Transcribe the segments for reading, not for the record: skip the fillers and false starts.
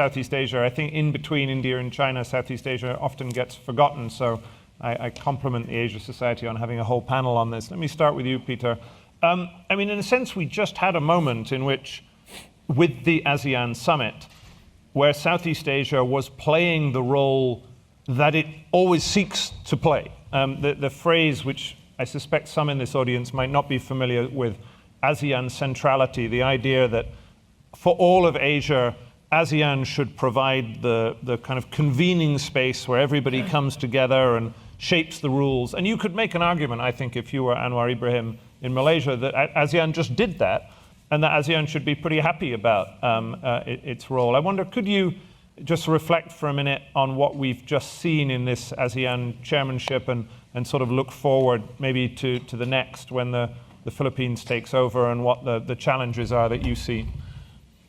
Southeast Asia. I think in between India and China, Southeast Asia often gets forgotten. So I compliment the Asia Society on having a whole panel on this. Let me start with you, Peter. I mean, in a sense, we just had a moment in which, with the ASEAN summit, where Southeast Asia was playing the role that it always seeks to play. The phrase, which I suspect some in this audience might not be familiar with, ASEAN centrality, the idea that for all of Asia, ASEAN should provide the kind of convening space where everybody comes together and shapes the rules. And you could make an argument, I think, if you were Anwar Ibrahim in Malaysia, that ASEAN just did that, and that ASEAN should be pretty happy about its role. I wonder, could you just reflect for a minute on what we've just seen in this ASEAN chairmanship and sort of look forward maybe to the next when the Philippines takes over, and what the challenges are that you see?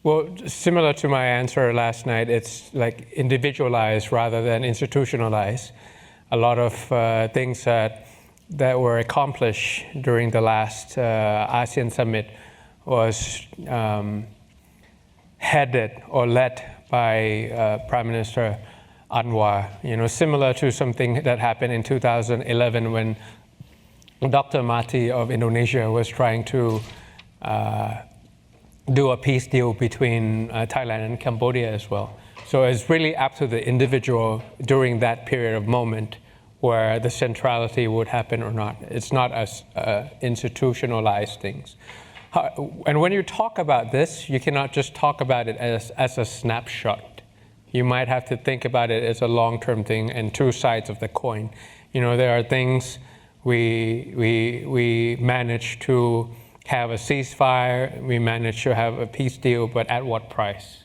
Well, similar to my answer last night, it's like individualized rather than institutionalized. A lot of things that were accomplished during the last ASEAN summit was headed or led by Prime Minister Anwar. You know, similar to something that happened in 2011 when Dr. Mati of Indonesia was trying to do a peace deal between Thailand and Cambodia as well. So it's really up to the individual during that period of moment where the centrality would happen or not. It's not as institutionalized things. And when you talk about this, you cannot just talk about it as a snapshot. You might have to think about it as a long-term thing and two sides of the coin. You know, there are things we managed to have a ceasefire, we managed to have a peace deal, but at what price?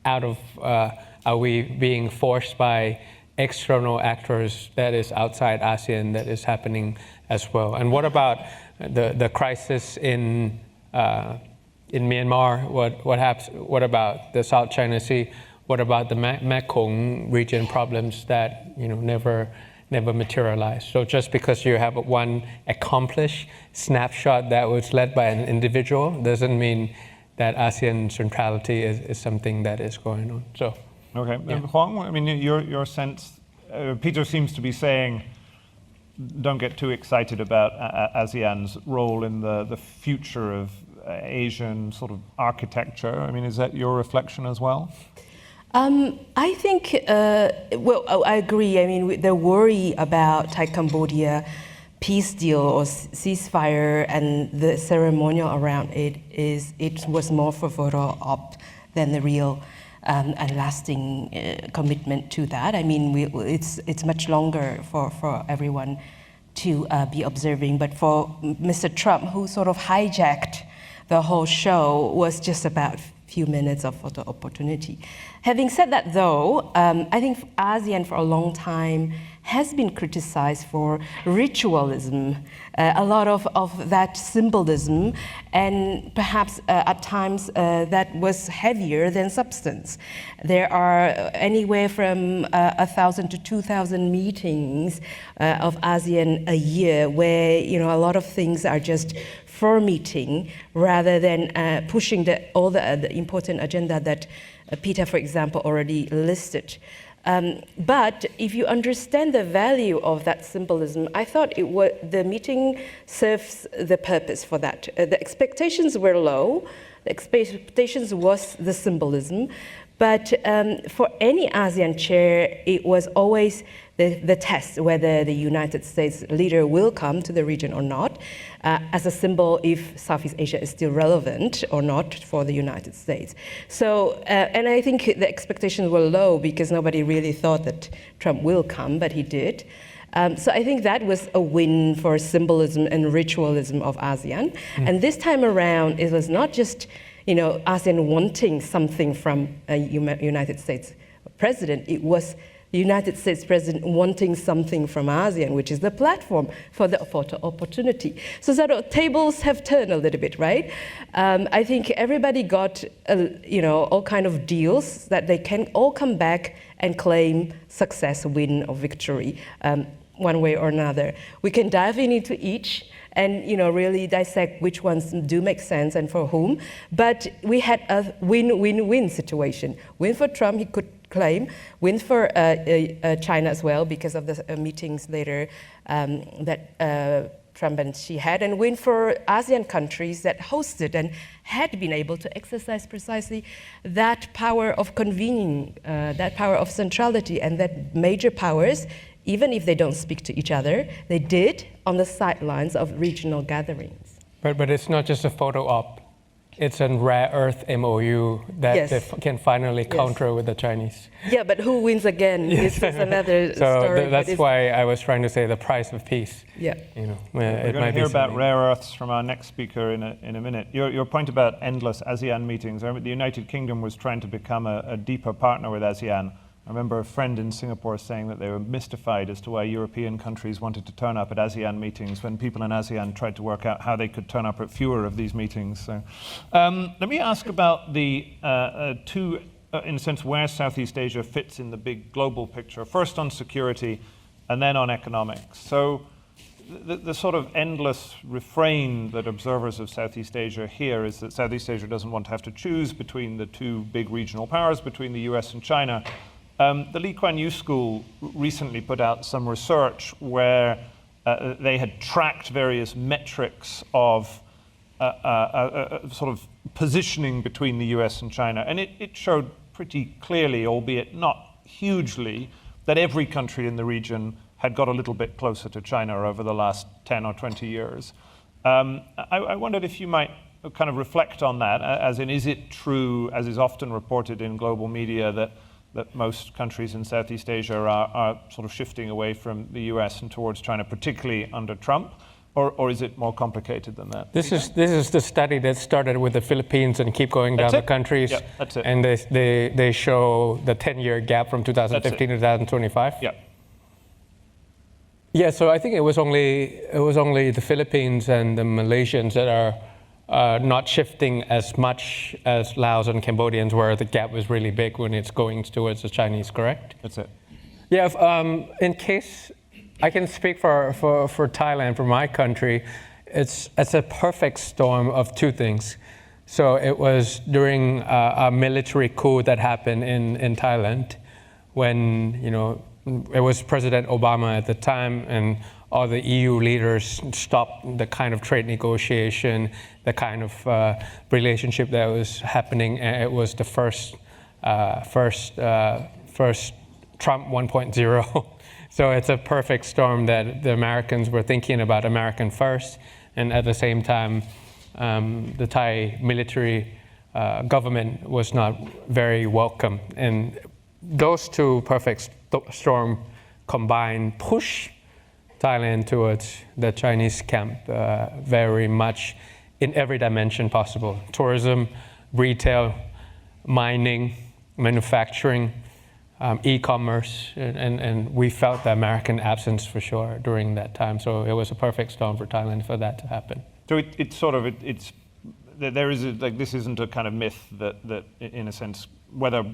Are we being forced by external actors that is outside ASEAN that is happening as well? And what about the crisis in Myanmar? What about the South China Sea? What about the Mekong region problems that never materialized? So just because you have one accomplished snapshot that was led by an individual doesn't mean that ASEAN centrality is something that is going on. So, okay, yeah. Huang, I mean, your sense, Peter seems to be saying, don't get too excited about ASEAN's role in the future of Asian sort of architecture. I mean, is that your reflection as well? I think, well, I agree. I mean, the worry about Thai-Cambodia peace deal or ceasefire and the ceremonial around it was more for photo op than the real and lasting commitment to that. I mean, it's much longer for everyone to be observing. But for Mr. Trump, who sort of hijacked the whole show, was just about few minutes of photo opportunity. Having said that, though, I think ASEAN for a long time has been criticized for ritualism, a lot of that symbolism, and perhaps at times that was heavier than substance. There are anywhere from 1,000 to 2,000 meetings of ASEAN a year where a lot of things are just for meeting rather than pushing all the important agenda that Peter, for example, already listed. But if you understand the value of that symbolism, I thought the meeting serves the purpose for that. The expectations were low. The expectations was the symbolism. But for any ASEAN chair, it was always the test whether the United States leader will come to the region or not, as a symbol if Southeast Asia is still relevant or not for the United States. So, and I think the expectations were low because nobody really thought that Trump will come, but he did. So I think that was a win for symbolism and ritualism of ASEAN. And this time around, it was not just ASEAN wanting something from a United States president. It was the United States president wanting something from ASEAN, which is the platform for the photo opportunity. So sort of tables have turned a little bit, right? I think everybody got, all kind of deals that they can all come back and claim success, win, or victory, one way or another. We can dive into each and really dissect which ones do make sense and for whom. But we had a win-win-win situation. Win for Trump, he could claim, win for China as well because of the meetings later that Trump and Xi had, and win for ASEAN countries that hosted and had been able to exercise precisely that power of convening, that power of centrality, and that major powers, even if they don't speak to each other, they did on the sidelines of regional gatherings. But it's not just a photo op. It's a rare earth MOU that Yes. they can finally counter with the Chinese. Yeah, but who wins again is another story. So that's why I was trying to say the price of peace. Yeah. We're going to hear about rare earths from our next speaker in a minute. Your point about endless ASEAN meetings, the United Kingdom was trying to become a deeper partner with ASEAN. I remember a friend in Singapore saying that they were mystified as to why European countries wanted to turn up at ASEAN meetings when people in ASEAN tried to work out how they could turn up at fewer of these meetings. So, let me ask about the two, in a sense, where Southeast Asia fits in the big global picture. First on security and then on economics. So the sort of endless refrain that observers of Southeast Asia hear is that Southeast Asia doesn't want to have to choose between the two big regional powers, between the US and China. The Lee Kuan Yew School recently put out some research where they had tracked various metrics of sort of positioning between the US and China. And it showed pretty clearly, albeit not hugely, that every country in the region had got a little bit closer to China over the last 10 or 20 years. I wondered if you might kind of reflect on that, as in, is it true, as is often reported in global media, that most countries in Southeast Asia are sort of shifting away from the US and towards China, particularly under Trump, or is it more complicated than that? This is the study that started with the Philippines and keep going down the countries. Yeah, that's it. And they show the 10-year gap from 2015 to 2025. Yeah. Yeah, so I think it was only the Philippines and the Malaysians that are not shifting as much as Laos and Cambodians, where the gap was really big when it's going towards the Chinese, correct? That's it. Yeah, in case I can speak for Thailand, for my country, it's a perfect storm of two things. So it was during a military coup that happened in Thailand when, it was President Obama at the time, and all the EU leaders stopped the kind of trade negotiation, the kind of relationship that was happening. And it was the first Trump 1.0. So it's a perfect storm that the Americans were thinking about American first, and at the same time, the Thai military government was not very welcome. And those two perfect storm combined push Thailand towards the Chinese camp very much in every dimension possible. Tourism, retail, mining, manufacturing, e-commerce, and we felt the American absence for sure during that time. So it was a perfect storm for Thailand for that to happen. So there is this isn't a kind of myth that in a sense, whether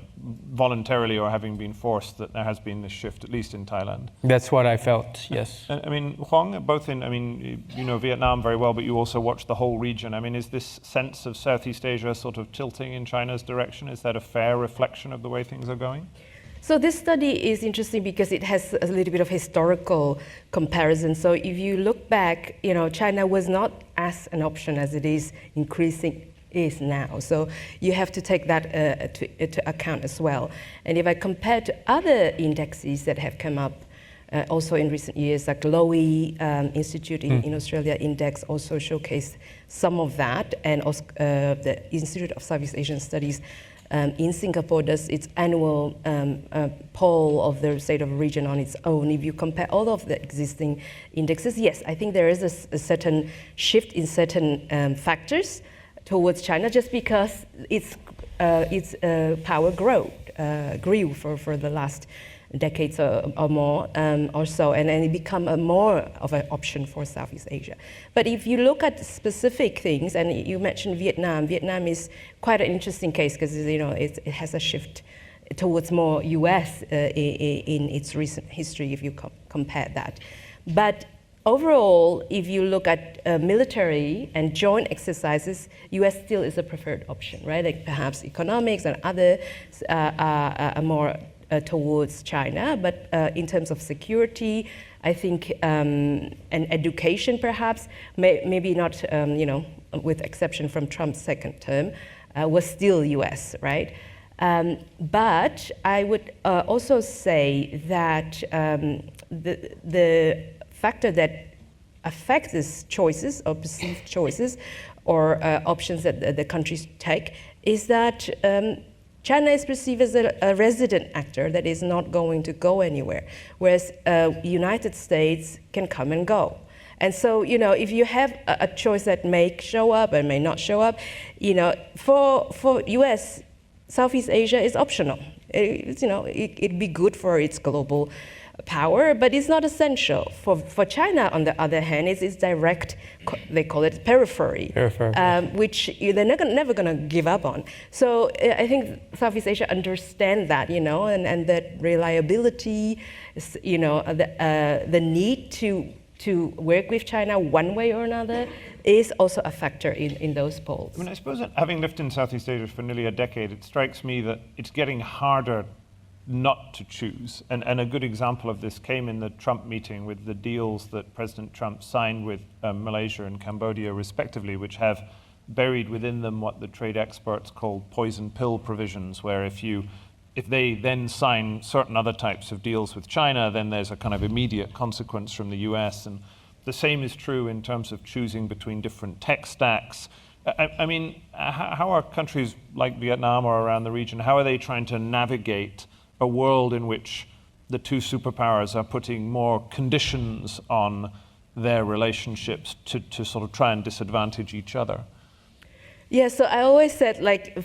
voluntarily or having been forced, that there has been this shift, at least in Thailand. That's what I felt, yes. I mean, Huang, you know Vietnam very well, but you also watch the whole region. I mean, is this sense of Southeast Asia sort of tilting in China's direction? Is that a fair reflection of the way things are going? So this study is interesting because it has a little bit of historical comparison. So if you look back, China was not as an option as it is is now. So you have to take that to account as well. And if I compare to other indexes that have come up also in recent years, like Lowy Institute in Australia index also showcased some of that, and also, the Institute of Southeast Asian Studies in Singapore does its annual poll of the state of region on its own. If you compare all of the existing indexes, yes, I think there is a certain shift in certain factors towards China, just because its power grew for the last decades or more or so, and it become more of an option for Southeast Asia. But if you look at specific things, and you mentioned Vietnam is quite an interesting case because it has a shift towards more US in its recent history if you compare that. But overall, if you look at military and joint exercises, U.S. still is a preferred option, right? Like perhaps economics and other are more towards China, but in terms of security, I think, and education perhaps, maybe not, with exception from Trump's second term, was still U.S., right? But I would also say that the factor that affects these choices or perceived choices or options that the countries take is that China is perceived as a resident actor that is not going to go anywhere, whereas United States can come and go. And so, if you have a choice that may show up and may not show up, for US, Southeast Asia is optional. It'd be good for its global power, but it's not essential. For China, on the other hand, it's direct, they call it periphery. Which they're never going to give up on. So I think Southeast Asia understand that, and that reliability, the need to work with China one way or another is also a factor in those polls. I mean, I suppose that having lived in Southeast Asia for nearly a decade, it strikes me that it's getting harder not to choose. And a good example of this came in the Trump meeting with the deals that President Trump signed with Malaysia and Cambodia respectively, which have buried within them what the trade experts call poison pill provisions, where if they then sign certain other types of deals with China, then there's a kind of immediate consequence from the US. And the same is true in terms of choosing between different tech stacks. I mean, how are countries like Vietnam or around the region, how are they trying to navigate a world in which the two superpowers are putting more conditions on their relationships to sort of try and disadvantage each other? Yeah, so I always said,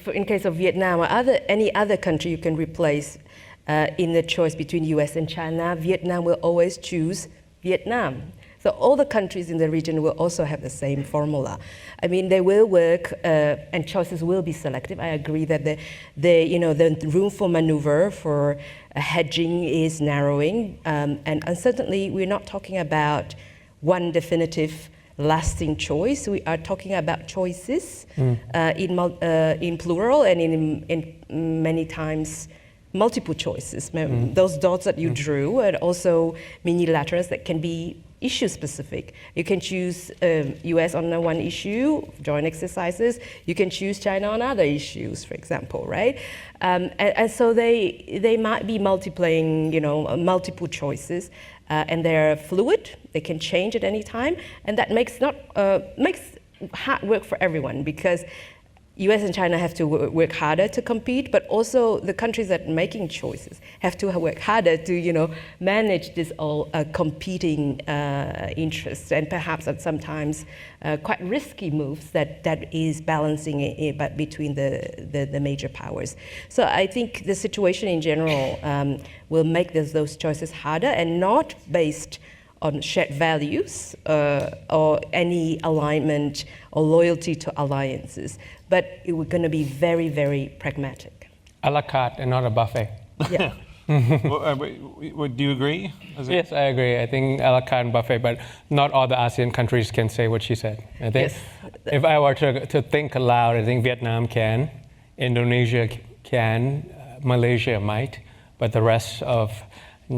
in case of Vietnam or any other country you can replace in the choice between US and China, Vietnam will always choose Vietnam. So all the countries in the region will also have the same formula. I mean, they will work and choices will be selective. I agree that the room for maneuver for hedging is narrowing, and certainly we're not talking about one definitive lasting choice. We are talking about choices in plural and in many times multiple choices. Those dots that you drew, and also minilaterals that can be issue specific. You can choose US on one issue, joint exercises. You can choose China on other issues, for example, right? And so they might be multiplying, multiple choices, and they're fluid. They can change at any time, and that makes hard work for everyone, because US and China have to work harder to compete, but also the countries that are making choices have to work harder to, manage this all competing interests, and perhaps at sometimes quite risky moves that is balancing it between the major powers. So I think the situation in general will make those choices harder, and not based on shared values or any alignment or loyalty to alliances, but we're going to be very, very pragmatic. A la carte and not a buffet. Yeah. Do you agree? Yes, I agree. I think a la carte and buffet, but not all the ASEAN countries can say what she said. I think if I were to think aloud, I think Vietnam can, Indonesia can, Malaysia might, but the rest of the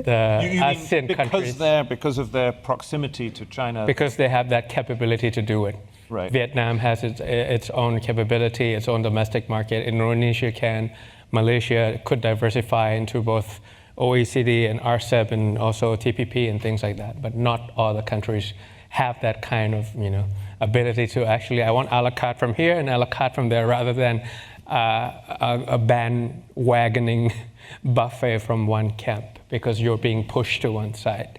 ASEAN countries, because of their proximity to China, because they have that capability to do it. Right. Vietnam has its own capability, its own domestic market. Indonesia can. Malaysia could diversify into both OECD and RCEP and also TPP and things like that. But not all the countries have that kind of ability to actually, I want a la carte from here and a la carte from there, rather than a bandwagoning buffet from one camp because you're being pushed to one side.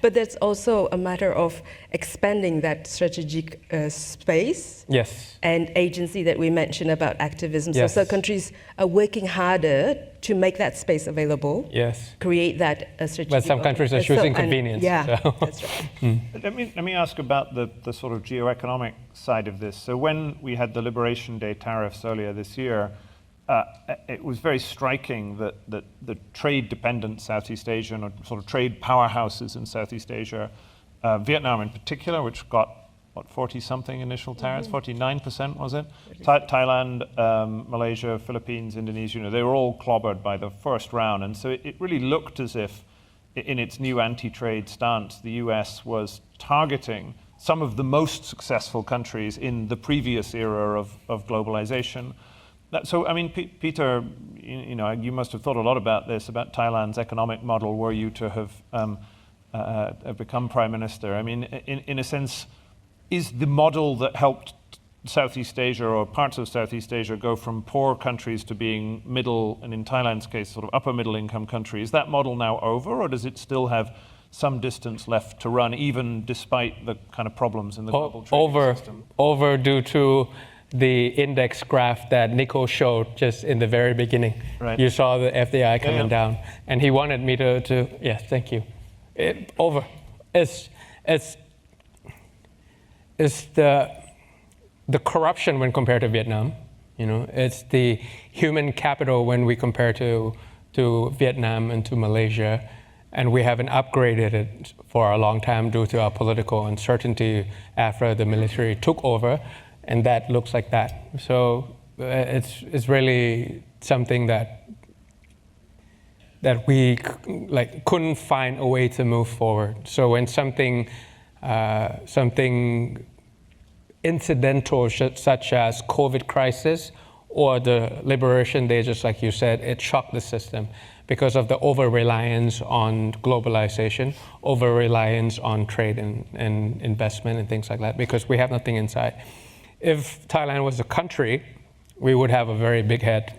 But that's also a matter of expanding that strategic space. Yes. And agency that we mentioned about activism. Yes. So countries are working harder to make that space available. Yes. Create that strategic. But some countries are choosing convenience. Yeah, so. that's right. Let me ask about the sort of geoeconomic side of this. So when we had the Liberation Day tariffs earlier this year, it was very striking that the trade-dependent Southeast Asian or sort of trade powerhouses in Southeast Asia, Vietnam in particular, which got, what, 40-something initial tariffs, 49% was it? Thailand, Malaysia, Philippines, Indonesia, they were all clobbered by the first round. And so it really looked as if, in its new anti-trade stance, the US was targeting some of the most successful countries in the previous era of globalization. So, I mean, Peter, you must have thought a lot about this, about Thailand's economic model, were you to have become prime minister. I mean, in a sense, is the model that helped Southeast Asia or parts of Southeast Asia go from poor countries to being middle, and in Thailand's case, sort of upper middle income countries, is that model now over, or does it still have some distance left to run, even despite the kind of problems in the global trading system? Over due to the index graph that Nico showed just in the very beginning. Right. You saw the FDI coming down, and he wanted me to yes, thank you. Over. It's the corruption when compared to Vietnam. It's the human capital when we compare to Vietnam and to Malaysia, and we haven't upgraded it for a long time due to our political uncertainty after the military took over. And that looks like that. So it's really something that we couldn't find a way to move forward. So when something incidental such as COVID crisis or the Liberation Day, just like you said, it shocked the system because of the over-reliance on globalization, over-reliance on trade and investment and things like that, because we have nothing inside. If Thailand was a country, we would have a very big head,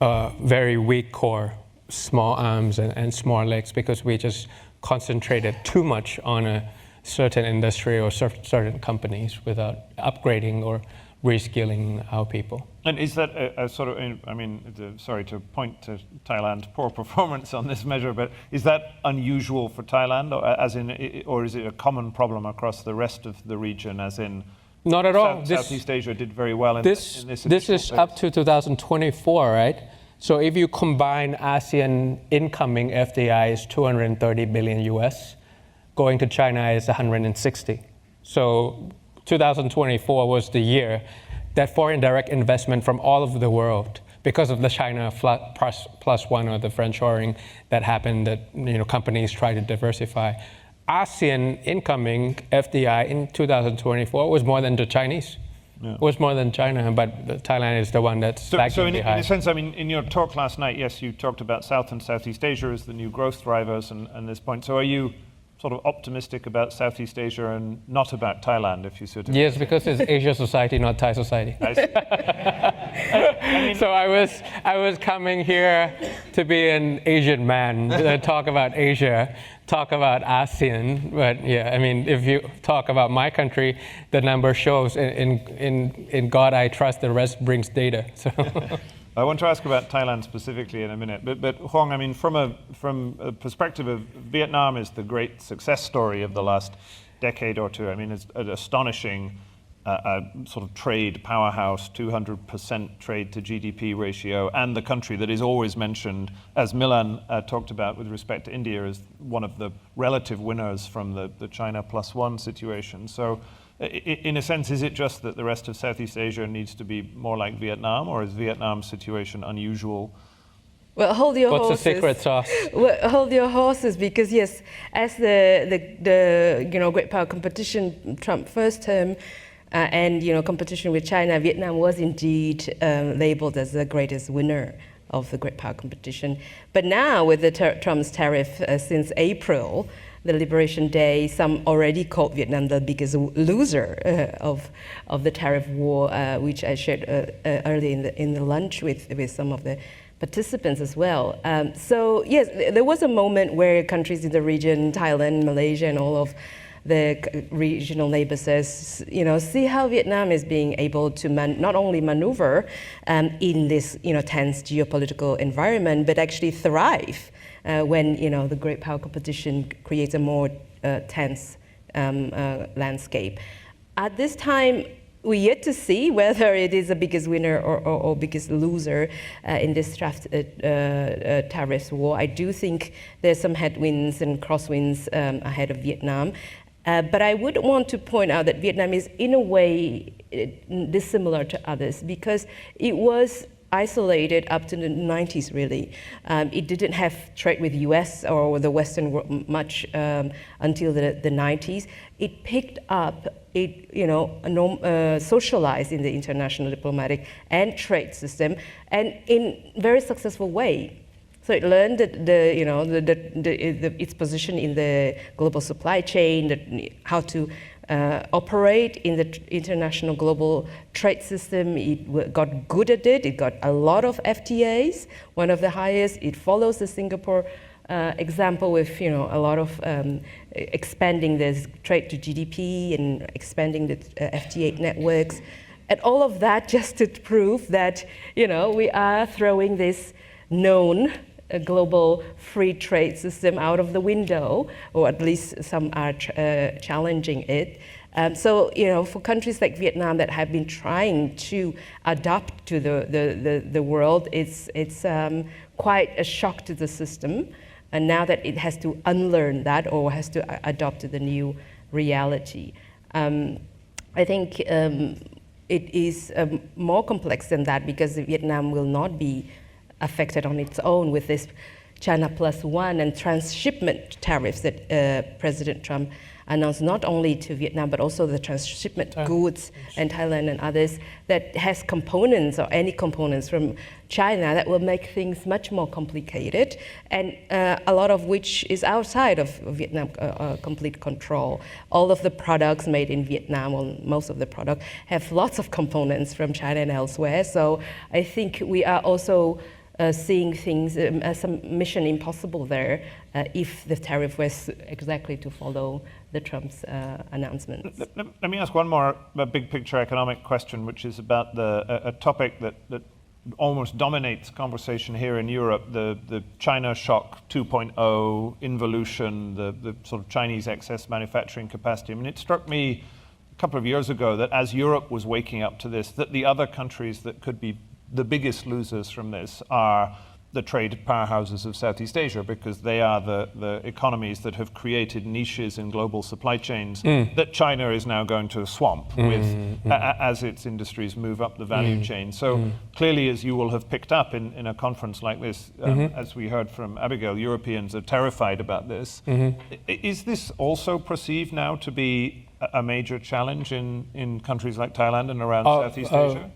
very weak core, small arms and small legs, because we just concentrated too much on a certain industry or certain companies without upgrading or reskilling our people. And is that a sort of, I mean, sorry to point to Thailand's poor performance on this measure, but is that unusual for Thailand, or is it a common problem across the rest of the region, as in? Not at all. Southeast Asia did very well in this. This is up to 2024, right? So if you combine ASEAN incoming FDI is 230 billion US, going to China is 160. So 2024 was the year that foreign direct investment from all over the world, because of the China plus one or the friendshoring that happened, that companies try to diversify. ASEAN incoming FDI in 2024 was more than the Chinese. Yeah. Was more than China, but Thailand is the one that's lagging behind. In a sense, I mean, in your talk last night, yes, you talked about South and Southeast Asia as the new growth drivers and this point. So are you sort of optimistic about Southeast Asia and not about Thailand, if you sort of... Yes, because it's Asia society, not Thai society. I see. So I was coming here to be an Asian man, talk about Asia, talk about ASEAN, but yeah, I mean, if you talk about my country, the number shows in God I trust, the rest brings data. So. I want to ask about Thailand specifically in a minute, but Huong, I mean, from a perspective of Vietnam is the great success story of the last decade or two. I mean, it's an astonishing sort of trade powerhouse, 200% trade to GDP ratio, and the country that is always mentioned, as Milan talked about with respect to India, as one of the relative winners from the China plus one situation. So in a sense, is it just that the rest of Southeast Asia needs to be more like Vietnam, or is Vietnam's situation unusual? Well, hold your horses. What's the secret sauce? Well, hold your horses, because yes, as the great power competition, Trump first term, and competition with China, Vietnam was indeed labeled as the greatest winner of the great power competition. But now, with the Trump's tariff since April, the Liberation Day, some already called Vietnam the biggest loser of the tariff war, which I shared early in the lunch with some of the participants as well. So yes, there was a moment where countries in the region, Thailand, Malaysia, and all of the regional neighbors says, see how Vietnam is being able to not only maneuver in this tense geopolitical environment, but actually thrive when the great power competition creates a more tense landscape. At this time, we yet to see whether it is the biggest winner or biggest loser in this tariffs war. I do think there's some headwinds and crosswinds ahead of Vietnam. But I would want to point out that Vietnam is in a way dissimilar to others because it was isolated up to the 90s, really. It didn't have trade with US or the Western world much until the 90s. It picked up, socialized in the international diplomatic and trade system, and in very successful way. So it learned its position in the global supply chain, how to operate in the international global trade system. It got good at it. It got a lot of FTAs, one of the highest. It follows the Singapore example with a lot of expanding the trade to GDP and expanding the FTA networks, and all of that just to prove that we are throwing this known global free trade system out of the window, or at least some are challenging it. So for countries like Vietnam that have been trying to adapt to the world, it's quite a shock to the system. And now that it has to unlearn that or has to adopt to the new reality. I think it is more complex than that because Vietnam will not be affected on its own with this China +1 and transshipment tariffs that President Trump announced not only to Vietnam but also the transshipment goods and Thailand and others that has components or any components from China that will make things much more complicated, and a lot of which is outside of Vietnam complete control. All of the products made in Vietnam, or most of the products, have lots of components from China and elsewhere. So I think we are also seeing things as some mission impossible there if the tariff was exactly to follow the Trump's announcements. Let me ask one more big picture economic question, which is about a topic that almost dominates conversation here in Europe, the China shock 2.0 involution, the sort of Chinese excess manufacturing capacity. I mean, it struck me a couple of years ago that as Europe was waking up to this, that the other countries that could be the biggest losers from this are the trade powerhouses of Southeast Asia, because they are the economies that have created niches in global supply chains that China is now going to swamp with as its industries move up the value chain. So clearly, as you will have picked up in a conference like this, as we heard from Abigail, Europeans are terrified about this. Is this also perceived now to be a major challenge in countries like Thailand and around Southeast Asia?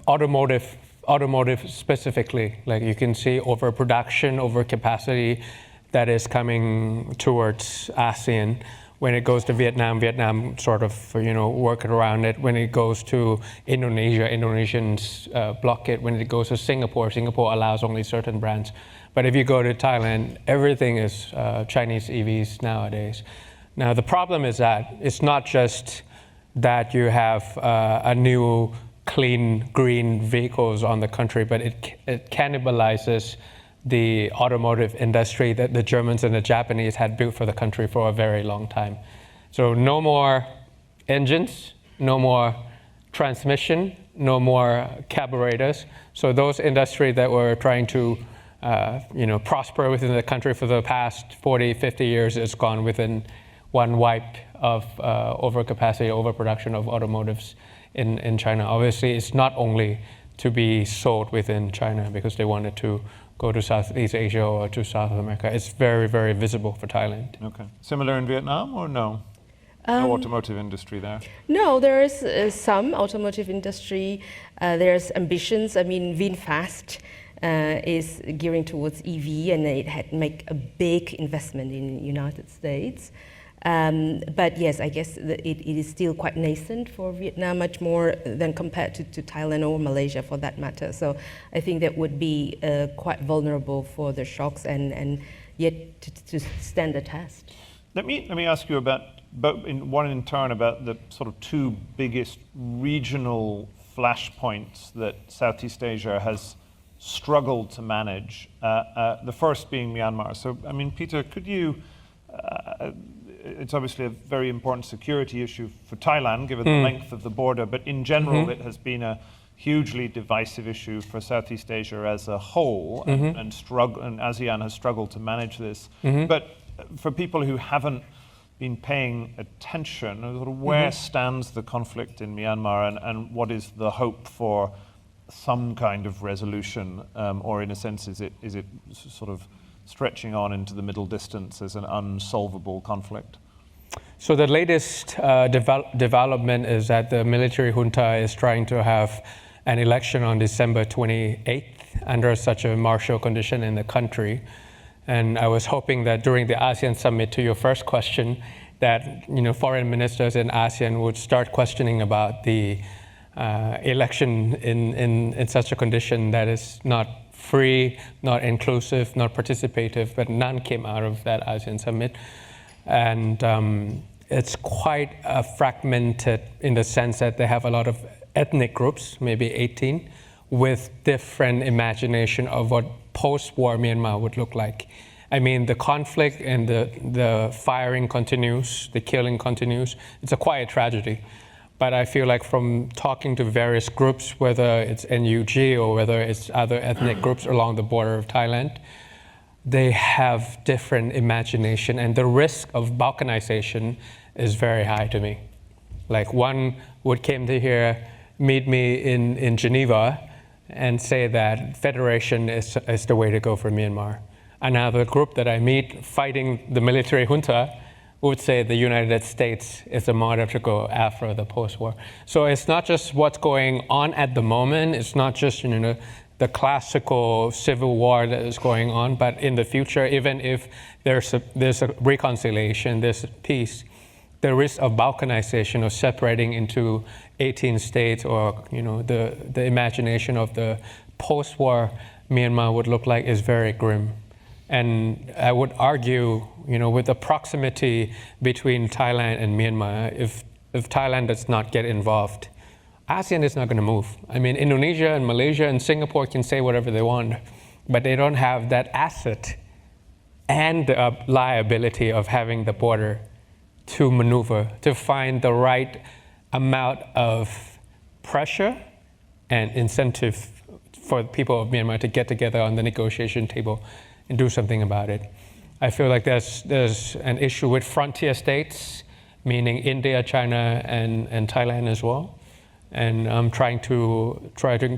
Automotive specifically, like you can see overproduction, overcapacity that is coming towards ASEAN. When it goes to Vietnam, Vietnam sort of work around it. When it goes to Indonesia, Indonesians block it. When it goes to Singapore, Singapore allows only certain brands. But if you go to Thailand, everything is Chinese EVs nowadays. Now the problem is that it's not just that you have a new clean green vehicles on the country, but it cannibalizes the automotive industry that the Germans and the Japanese had built for the country for a very long time. So no more engines, no more transmission, no more carburetors. So those industries that were trying to prosper within the country for the past 40, 50 years is gone within one wipe of overcapacity, overproduction of automotives in China. Obviously, it's not only to be sold within China because they wanted to go to Southeast Asia or to South America. It's very, very visible for Thailand. Okay. Similar in Vietnam or no? No automotive industry there? No, there is some automotive industry. There's ambitions. I mean, VinFast is gearing towards EV, and it had made a big investment in the United States. But yes, I guess it is still quite nascent for Vietnam, much more than compared to Thailand or Malaysia for that matter. So I think that would be quite vulnerable for the shocks and yet to stand the test. Let me ask you about, one in turn, about the sort of two biggest regional flashpoints that Southeast Asia has struggled to manage. The first being Myanmar. So, I mean, Peter, could you it's obviously a very important security issue for Thailand, given the length of the border, but in general, it has been a hugely divisive issue for Southeast Asia as a whole, and ASEAN has struggled to manage this. But for people who haven't been paying attention, sort of where stands the conflict in Myanmar, and what is the hope for some kind of resolution, or in a sense, is it sort of stretching on into the middle distance as an unsolvable conflict? So the latest development is that the military junta is trying to have an election on December 28th under such a martial condition in the country. And I was hoping that during the ASEAN summit, to your first question, that foreign ministers in ASEAN would start questioning about the election in such a condition that is not free, not inclusive, not participative, but none came out of that ASEAN summit. And it's quite fragmented in the sense that they have a lot of ethnic groups, maybe 18, with different imagination of what post-war Myanmar would look like. I mean, the conflict and the firing continues, the killing continues. It's a quiet tragedy. But I feel like from talking to various groups, whether it's NUG or whether it's other ethnic groups along the border of Thailand, they have different imagination, and the risk of balkanization is very high to me. Like one would came to here, meet me in Geneva, and say that federation is the way to go for Myanmar. Another group that I meet fighting the military junta would say the United States is the model to go after the post-war. So it's not just what's going on at the moment. It's not just the classical civil war that is going on, but in the future, even if there's a reconciliation, there's peace, the risk of balkanization or separating into 18 states, or the imagination of the post-war Myanmar would look like is very grim. And I would argue, with the proximity between Thailand and Myanmar, if Thailand does not get involved, ASEAN is not going to move. I mean, Indonesia and Malaysia and Singapore can say whatever they want, but they don't have that asset and the liability of having the border to maneuver, to find the right amount of pressure and incentive for the people of Myanmar to get together on the negotiation table and do something about it. I feel like there's an issue with frontier states, meaning India, China, and Thailand as well. And I'm trying to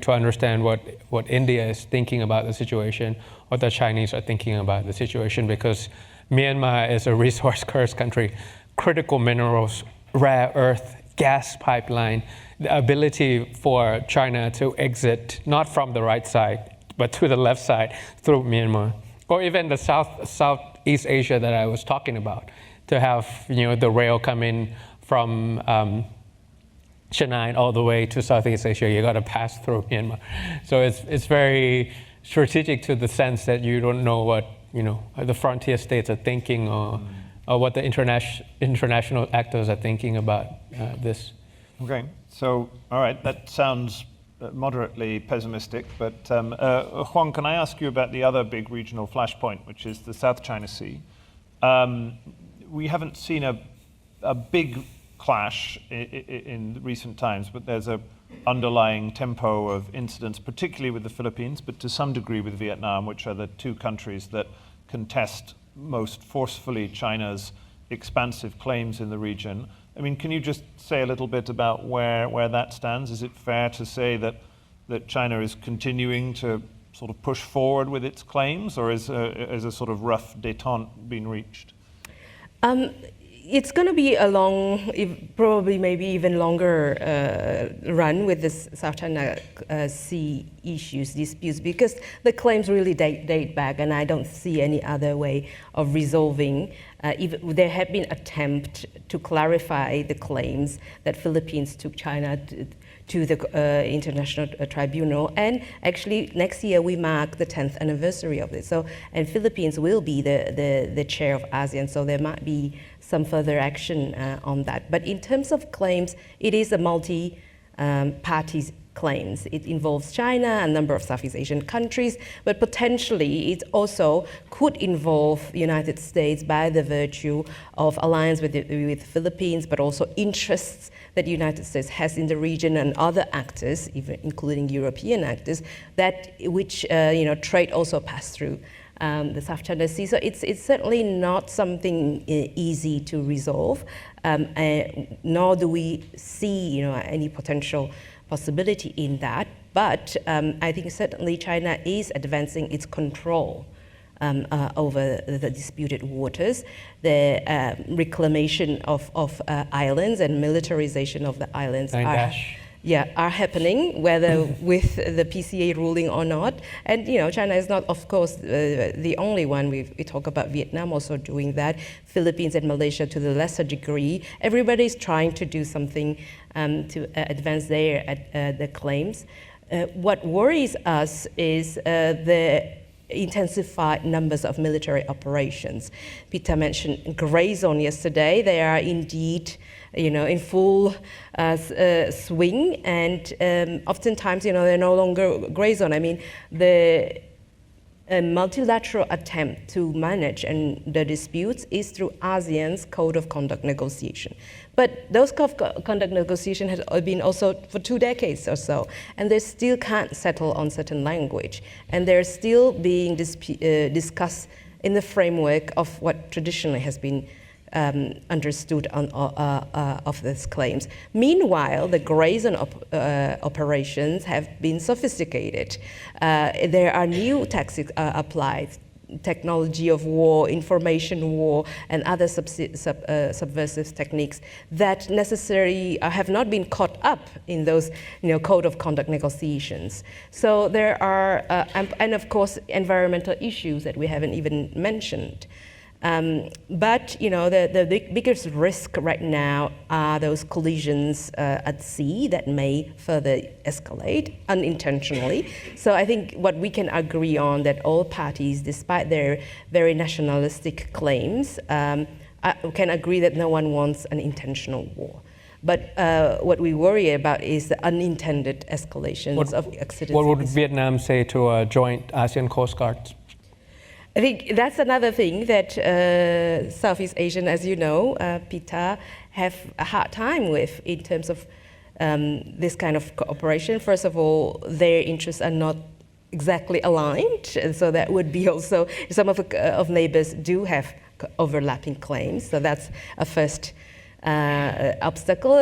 understand what India is thinking about the situation, what the Chinese are thinking about the situation, because Myanmar is a resource-cursed country. Critical minerals, rare earth, gas pipeline, the ability for China to exit, not from the right side, but to the left side through Myanmar. Or even the Southeast Asia that I was talking about, to have the rail come in from Chennai all the way to Southeast Asia, you got to pass through Myanmar. So it's very strategic to the sense that you don't know what the frontier states are thinking, or what the international actors are thinking about this. Okay, so all right, that sounds moderately pessimistic, but Huang, can I ask you about the other big regional flashpoint, which is the South China Sea? We haven't seen a big clash in recent times, but there's an underlying tempo of incidents, particularly with the Philippines, but to some degree with Vietnam, which are the two countries that contest most forcefully China's expansive claims in the region. I mean, can you just say a little bit about where that stands? Is it fair to say that China is continuing to sort of push forward with its claims, or is a sort of rough détente been reached? It's going to be a long, probably maybe even longer run with this South China Sea disputes, because the claims really date back, and I don't see any other way of resolving. Even there have been attempts to clarify the claims that Philippines took China to the International Tribunal, and actually next year we mark the 10th anniversary of this. So, and Philippines will be the chair of ASEAN, so there might be some further action on that. But in terms of claims, it is a multi-party claims. It involves China, a number of Southeast Asian countries, but potentially it also could involve the United States by the virtue of alliance with the Philippines, but also interests that the United States has in the region and other actors, even including European actors, which trade also pass through the South China Sea. So it's certainly not something easy to resolve, nor do we see any potential possibility in that. But I think certainly China is advancing its control over the disputed waters, the reclamation of islands and militarization of the islands are happening, whether with the PCA ruling or not. And China is not, of course, the only one. We talk about Vietnam also doing that, Philippines and Malaysia to the lesser degree. Everybody is trying to do something to advance the claims. What worries us is the intensified numbers of military operations. Peter mentioned gray zone yesterday. They are indeed, in full swing, and oftentimes, they're no longer gray zone. I mean, the multilateral attempt to manage the disputes is through ASEAN's Code of Conduct negotiation. But those Code of Conduct negotiations have been also for 2 decades or so, and they still can't settle on certain language. And they're still being discussed in the framework of what traditionally has been understood of these claims. Meanwhile, the gray zone operations have been sophisticated. There are new tactics applied, technology of war, information war, and other subversive techniques that necessarily have not been caught up in those Code of Conduct negotiations. So there are, and of course, environmental issues that we haven't even mentioned. But the biggest risk right now are those collisions at sea that may further escalate unintentionally. So I think what we can agree on that all parties, despite their very nationalistic claims, can agree that no one wants an intentional war. But what we worry about is the unintended escalations of accidents. What would Vietnam say to a joint ASEAN Coast Guard? I think that's another thing that Southeast Asian, as you know, Peter, have a hard time with in terms of this kind of cooperation. First of all, their interests are not exactly aligned, and so that would be also, some of neighbors do have overlapping claims, so that's a first obstacle.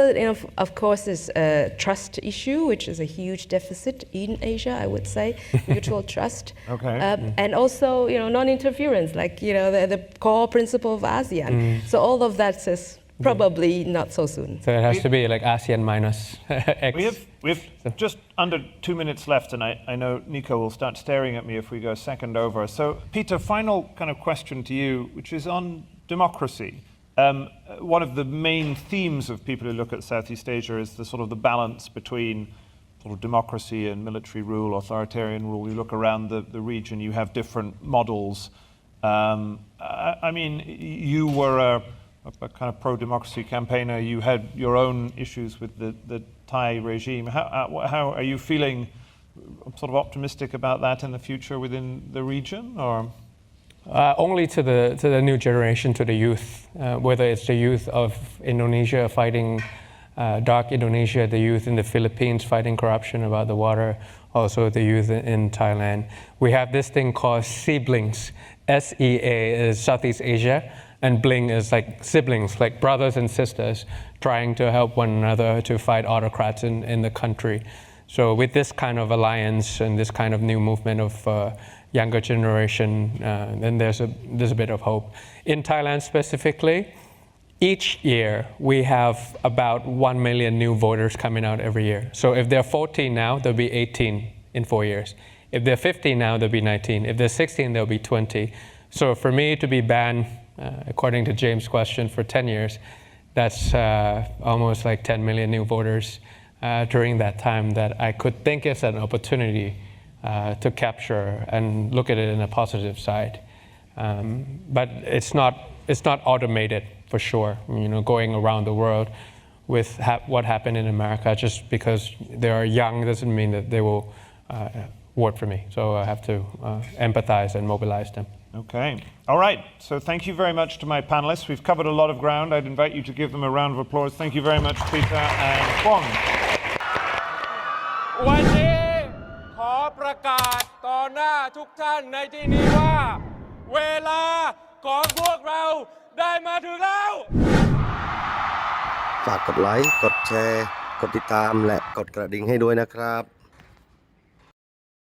Of course, there's a trust issue, which is a huge deficit in Asia, I would say, mutual trust. Okay. And also, non-interference, like, the core principle of ASEAN. So all of that says probably not so soon. So it has to be like ASEAN minus X. We have just under 2 minutes left, and I know Nico will start staring at me if we go a second over. So, Peter, final kind of question to you, which is on democracy. One of the main themes of people who look at Southeast Asia is the sort of the balance between sort of democracy and military rule, authoritarian rule. You look around the region, you have different models. I mean, you were a kind of pro-democracy campaigner. You had your own issues with the Thai regime. How are you feeling sort of optimistic about that in the future within the region, or? Only to the new generation, to the youth, whether it's the youth of Indonesia fighting dark Indonesia, the youth in the Philippines fighting corruption about the water, also the youth in Thailand. We have this thing called siblings. SEA is Southeast Asia, and Bling is like siblings, like brothers and sisters, trying to help one another to fight autocrats in the country. So with this kind of alliance and this kind of new movement of younger generation, then there's a bit of hope. In Thailand specifically, each year we have about 1 million new voters coming out every year. So if they're 14 now, there'll be 18 in 4 years. If they're 15 now, there'll be 19. If they're 16, there'll be 20. So for me to be banned, according to James' question, for 10 years, that's almost like 10 million new voters during that time that I could think is an opportunity to capture and look at it in a positive side. But it's not automated for sure. Going around the world, with what happened in America. Just because they are young doesn't mean that they will vote for me. So I have to empathize and mobilize them. Okay. All right. So thank you very much to my panelists. We've covered a lot of ground. I'd invite you to give them a round of applause. Thank you very much, Peter and Kwong. วันนี้ขอประกาศต่อหน้าทุกท่านในที่นี้ว่าเวลาของพวกเราได้มาถึงแล้ว ฝากกดไลค์ กดแชร์ กดติดตามและกดกระดิ่งให้ด้วยนะครับ